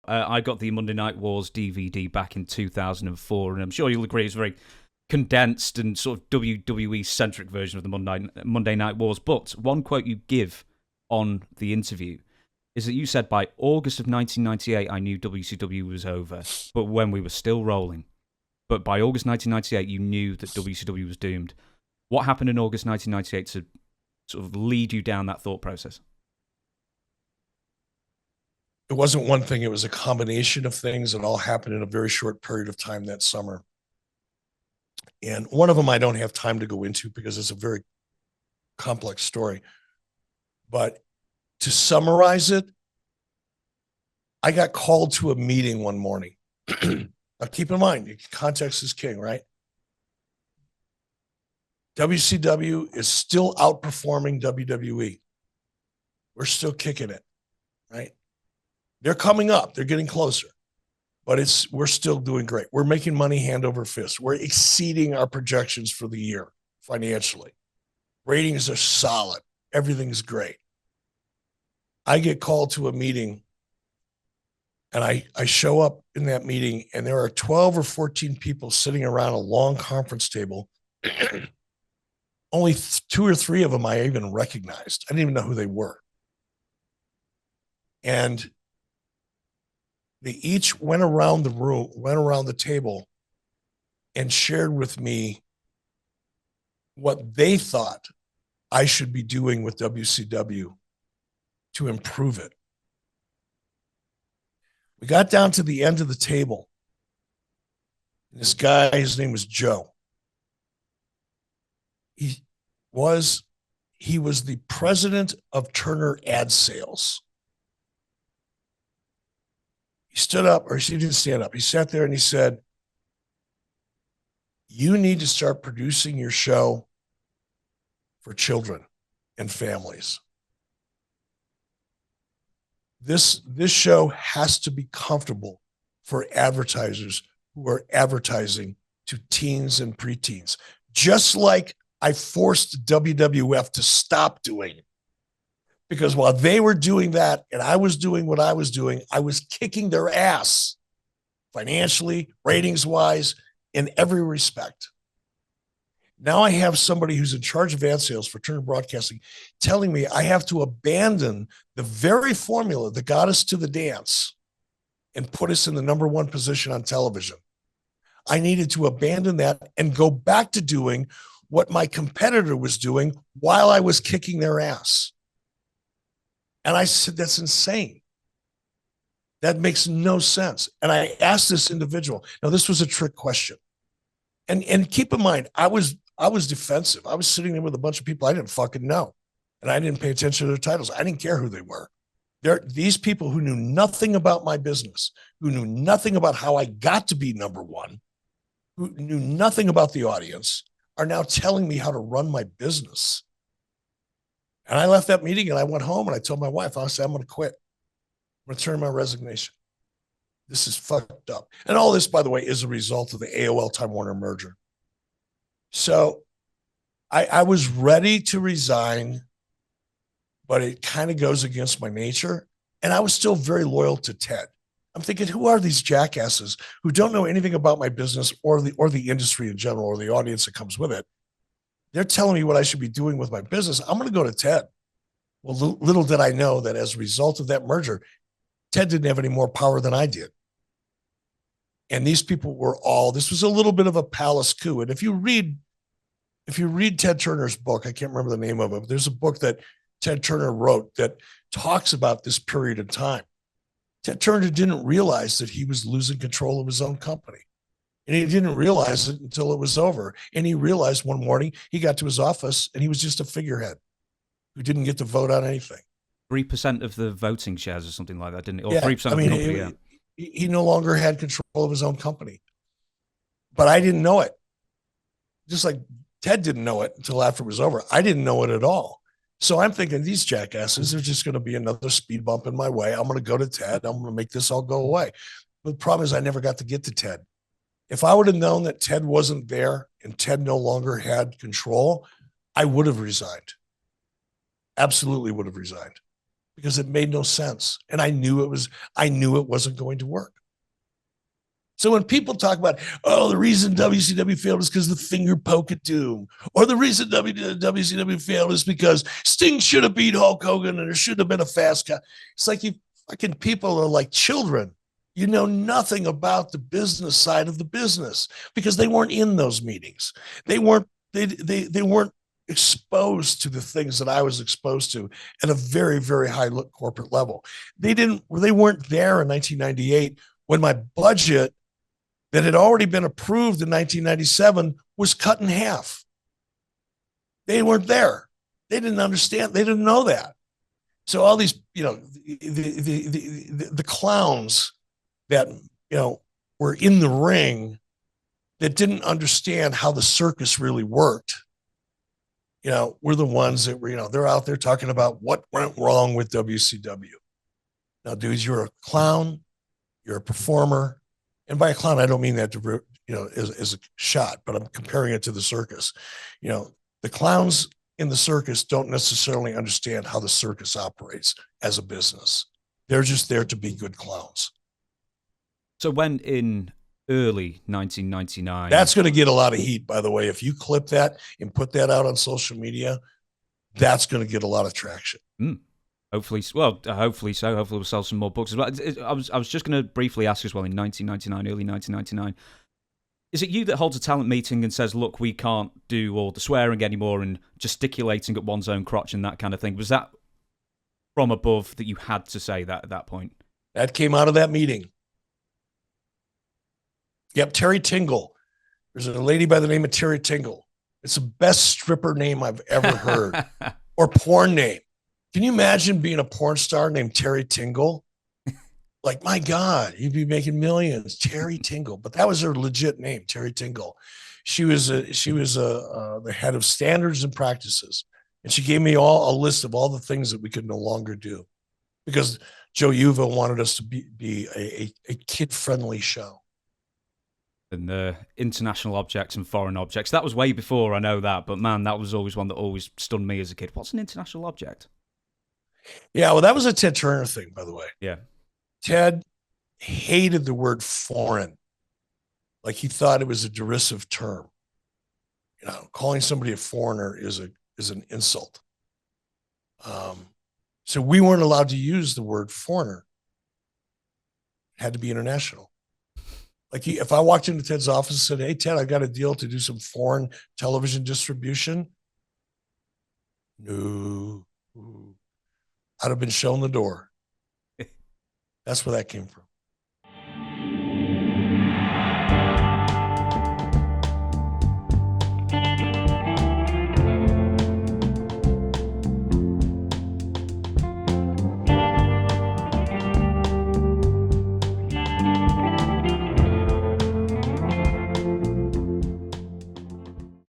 I got the Monday Night Wars DVD back in 2004, and I'm sure you'll agree it's a very condensed and sort of WWE-centric version of the Monday Night Wars. But one quote you give on the interview is that you said, by August of 1998, I knew WCW was over, but when we were still rolling. But by August 1998, you knew that WCW was doomed. What happened in August 1998 to sort of lead you down that thought process? It wasn't one thing. It was a combination of things that all happened in a very short period of time that summer. And one of them I don't have time to go into because it's a very complex story. But to summarize it, I got called to a meeting one morning. Now, keep in mind, context is king, right? WCW is still outperforming WWE. We're still kicking it, right? They're coming up. They're getting closer. But we're still doing great. We're making money hand over fist. We're exceeding our projections for the year financially. Ratings are solid. Everything's great. I get called to a meeting, and I show up in that meeting, and there are 12 or 14 people sitting around a long conference table. Only 2 or 3 of them I even recognized. I didn't even know who they were. And they each went around the room, went around the table, and shared with me what they thought I should be doing with WCW to improve it. We got down to the end of the table. This guy, his name was Joe. He was the president of Turner Ad Sales. He stood up, or he didn't stand up. He sat there and he said, you need to start producing your show for children and families. This show has to be comfortable for advertisers who are advertising to teens and preteens, just like I forced WWF to stop doing it. Because while they were doing that and I was doing what I was doing, I was kicking their ass financially, ratings-wise, in every respect. Now I have somebody who's in charge of ad sales for Turner Broadcasting telling me I have to abandon the very formula that got us to the dance and put us in the #1 position on television. I needed to abandon that and go back to doing what my competitor was doing while I was kicking their ass. And I said, that's insane. That makes no sense. And I asked this individual. Now, this was a trick question. And keep in mind, I was defensive. I was sitting there with a bunch of people I didn't fucking know. And I didn't pay attention to their titles. I didn't care who they were. These people who knew nothing about my business, who knew nothing about how I got to be #1, who knew nothing about the audience, are now telling me how to run my business. And I left that meeting and I went home and I told my wife, I said, I'm going to quit. I'm going to turn in my resignation. This is fucked up. And all this, by the way, is a result of the AOL Time Warner merger. So I was ready to resign, but it kind of goes against my nature. And I was still very loyal to Ted. I'm thinking, who are these jackasses who don't know anything about my business or the industry in general or the audience that comes with it? They're telling me what I should be doing with my business. I'm going to go to Ted. Well, little did I know that as a result of that merger, Ted didn't have any more power than I did. And these people were this was a little bit of a palace coup. And if you read Ted Turner's book, I can't remember the name of it, but there's a book that Ted Turner wrote that talks about this period of time. Ted Turner didn't realize that he was losing control of his own company. And he didn't realize it until it was over. And he realized one morning he got to his office and he was just a figurehead who didn't get to vote on anything. 3% of the voting shares or something like that, didn't it? Or yeah, 3% of the company, he no longer had control of his own company. But I didn't know it. Just like Ted didn't know it until after it was over. I didn't know it at all. So I'm thinking these jackasses are just going to be another speed bump in my way. I'm going to go to Ted. I'm going to make this all go away. But the problem is I never got to get to Ted. If I would have known that Ted wasn't there and Ted no longer had control, I would have resigned. Absolutely would have resigned. because it made no sense. And I knew it wasn't going to work. So when people talk about, oh, the reason WCW failed is because the finger poke at Doom, or the reason WCW failed is because Sting should have beat Hulk Hogan and there should have been a fast cut. It's like you fucking people are like children. You know nothing about the business side of the business because they weren't in those meetings. They weren't exposed to the things that I was exposed to at a very, very high corporate level. They weren't there in 1998 when my budget that had already been approved in 1997 was cut in half. They weren't there. They didn't understand. They didn't know that. So all these, the clowns that, were in the ring that didn't understand how the circus really worked, were the ones that were, they're out there talking about what went wrong with WCW. Now, dudes, you're a clown, you're a performer. And by a clown, I don't mean that to, as a shot, but I'm comparing it to the circus. The clowns in the circus don't necessarily understand how the circus operates as a business. They're just there to be good clowns. So when in early 1999... That's going to get a lot of heat, by the way. If you clip that and put that out on social media, that's going to get a lot of traction. Hopefully so. Hopefully we'll sell some more books. But I was just going to briefly ask as well, in 1999, early 1999, is it you that holds a talent meeting and says, look, we can't do all the swearing anymore and gesticulating at one's own crotch and that kind of thing? Was that from above that you had to say that at that point? That came out of that meeting. Yep, Terry Tingle. There's a lady by the name of Terry Tingle. It's the best stripper name I've ever heard. Or porn name. Can you imagine being a porn star named Terry Tingle? Like, my God, you'd be making millions. Terry Tingle. But that was her legit name, Terry Tingle. She was the head of standards and practices. And she gave me a list of all the things that we could no longer do because Joe Uva wanted us to be a kid-friendly show. And the international objects and foreign objects. That was way before, I know that. But, man, that was always one that always stunned me as a kid. What's an international object? Yeah, well, that was a Ted Turner thing, by the way. Yeah. Ted hated the word foreign. Like he thought it was a derisive term. Calling somebody a foreigner is an insult. So we weren't allowed to use the word foreigner. It had to be international. Like if I walked into Ted's office and said, hey, Ted, I got a deal to do some foreign television distribution. No. I'd have been shown the door. That's where that came from.